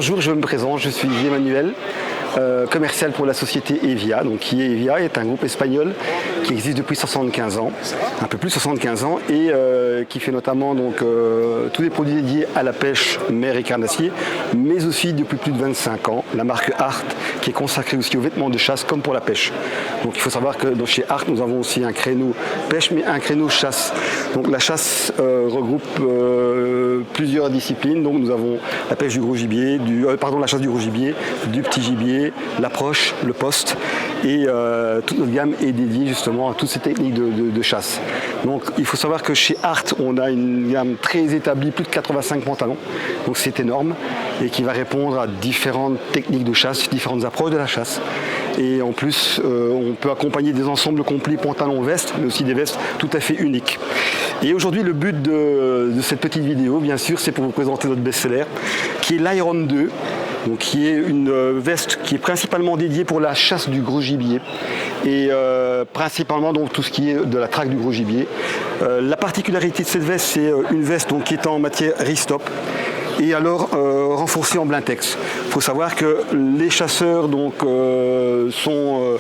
bonjour, je me présente, je suis Emmanuel, commercial pour la société Evia. Donc, qui est Evia est un groupe espagnol qui existe depuis 75 ans, un peu plus de 75 ans, et qui fait notamment tous les produits dédiés à la pêche, mer et carnassier, mais aussi depuis plus de 25 ans, la marque Art, qui est consacrée aussi aux vêtements de chasse comme pour la pêche. Donc il faut savoir que chez Art, nous avons aussi un créneau pêche, mais un créneau chasse. Donc la chasse regroupe plusieurs disciplines. Donc nous avons la pêche du gros gibier, la chasse du gros gibier, du petit gibier, l'approche, le poste, et toute notre gamme est dédiée justement à toutes ces techniques de chasse. Donc il faut savoir que chez Art, on a une gamme très établie, plus de 85 pantalons, donc c'est énorme, et qui va répondre à différentes techniques de chasse, différentes approches de la chasse. Et en plus, on peut accompagner des ensembles complets pantalons-vestes, mais aussi des vestes tout à fait uniques. Et aujourd'hui, le but de cette petite vidéo, bien sûr, c'est pour vous présenter notre best-seller, qui est l'Iron 2, donc qui est une veste qui est principalement dédiée pour la chasse du gros gibier, et principalement donc tout ce qui est de la traque du gros gibier. La particularité de cette veste, c'est une veste qui est en matière ristop, et alors renforcée en blintex. Il faut savoir que les chasseurs sont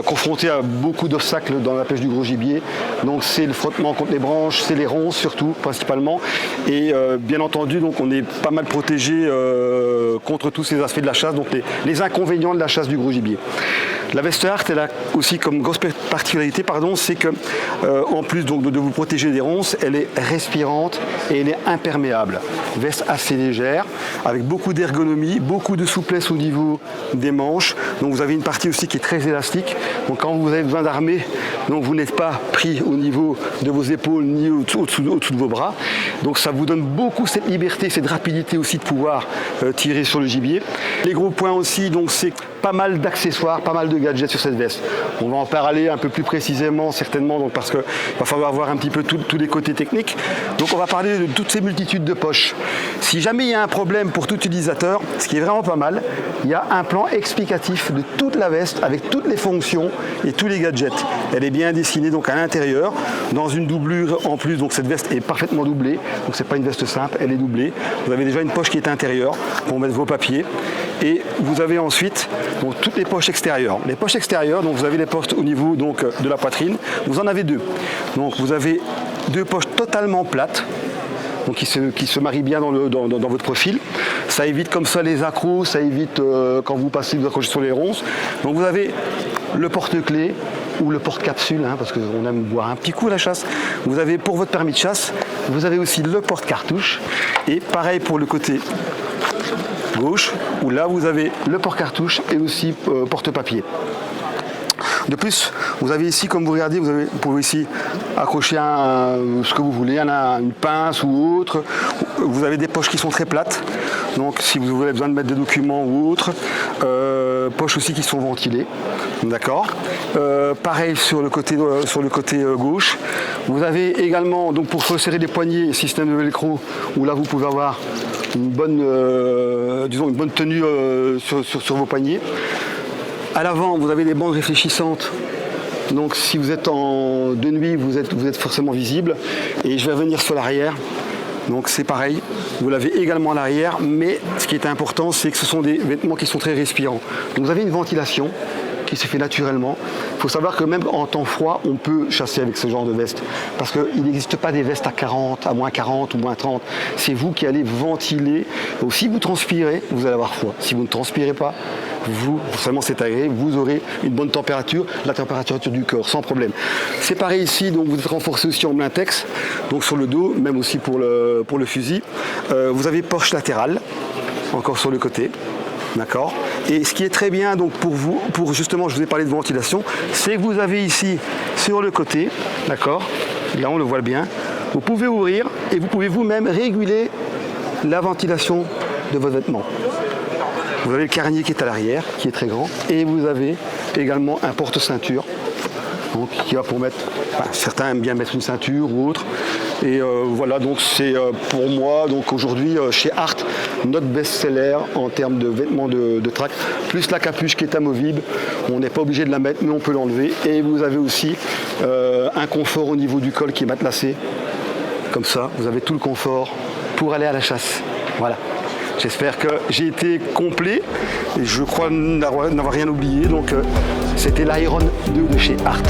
confrontés à beaucoup d'obstacles dans la pêche du gros gibier. Donc c'est le frottement contre les branches, c'est les ronces surtout, principalement. Et bien entendu, donc, on est pas mal protégé contre tous ces aspects de la chasse, donc les inconvénients de la chasse du gros gibier. La veste Art, elle a aussi comme grosse particularité, c'est que en plus de vous protéger des ronces, elle est respirante et elle est imperméable. Veste assez légère, avec beaucoup d'ergonomie, beaucoup de souplesse au niveau des manches. Donc vous avez une partie aussi qui est très élastique. Donc quand vous avez besoin d'armer, vous n'êtes pas pris au niveau de vos épaules ni au-dessous de vos bras. Donc ça vous donne beaucoup cette liberté, cette rapidité aussi de pouvoir tirer sur le gibier. Les gros points aussi, c'est pas mal d'accessoires, pas mal de gadgets sur cette veste. On va en parler un peu plus précisément certainement, parce qu'il va falloir voir un petit peu tous les côtés techniques. Donc on va parler de toutes ces multitudes de poches. Si jamais il y a un problème pour tout utilisateur, ce qui est vraiment pas mal, il y a un plan explicatif de toute la veste avec toutes les fonctions et tous les gadgets. Elle est bien dessinée à l'intérieur, dans une doublure en plus, donc cette veste est parfaitement doublée, donc c'est pas une veste simple, elle est doublée. Vous avez déjà une poche qui est intérieure pour mettre vos papiers, et vous avez ensuite toutes les poches extérieures. Les poches extérieures, vous avez les poches au niveau de la poitrine, vous en avez deux. Donc vous avez deux poches totalement plates, qui se marient bien dans votre profil. Ça évite comme ça les accros, ça évite quand vous passez vous accrochez sur les ronces. Donc vous avez le porte-clés ou le porte-capsule, parce qu'on aime boire un petit coup à la chasse. Vous avez pour votre permis de chasse, vous avez aussi le porte-cartouche, et pareil pour le côté gauche, où là vous avez le porte-cartouche et aussi porte-papier. De plus, vous avez ici, comme vous regardez, vous pouvez ici accrocher ce que vous voulez, une pince ou autre. Vous avez des poches qui sont très plates, donc si vous avez besoin de mettre des documents ou autre, poches aussi qui sont ventilées, d'accord. Pareil sur le côté gauche. Vous avez également, pour resserrer les poignets, système de velcro, où là vous pouvez avoir une bonne tenue sur vos poignets. À l'avant, vous avez des bandes réfléchissantes. Donc si vous êtes de nuit, vous êtes forcément visible. Et je vais revenir sur l'arrière. Donc c'est pareil, vous l'avez également à l'arrière, mais ce qui est important, c'est que ce sont des vêtements qui sont très respirants. Donc vous avez une ventilation qui se fait naturellement. Il faut savoir que même en temps froid, on peut chasser avec ce genre de veste. Parce qu'il n'existe pas des vestes à moins 40 ou moins 30. C'est vous qui allez ventiler. Donc, si vous transpirez, vous allez avoir froid. Si vous ne transpirez pas, forcément c'est agréable, vous aurez une bonne température, la température du corps, sans problème. C'est pareil ici, donc vous êtes renforcé aussi en blintex, donc sur le dos, même aussi pour le fusil. Vous avez poche latérale, encore sur le côté. D'accord. Et ce qui est très bien pour justement, je vous ai parlé de ventilation, c'est que vous avez ici sur le côté, d'accord, là on le voit bien, vous pouvez ouvrir et vous pouvez vous-même réguler la ventilation de votre vêtement. Vous avez le carnier qui est à l'arrière, qui est très grand, et vous avez également un porte-ceinture, qui va pour mettre, certains aiment bien mettre une ceinture ou autre. Et voilà, donc c'est pour moi, aujourd'hui chez Art, notre best-seller en termes de vêtements de track, plus la capuche qui est amovible. On n'est pas obligé de la mettre, mais on peut l'enlever. Et vous avez aussi un confort au niveau du col qui est matelassé. Comme ça, vous avez tout le confort pour aller à la chasse. Voilà. J'espère que j'ai été complet et je crois n'avoir rien oublié. Donc c'était l'Iron 2 de chez Art.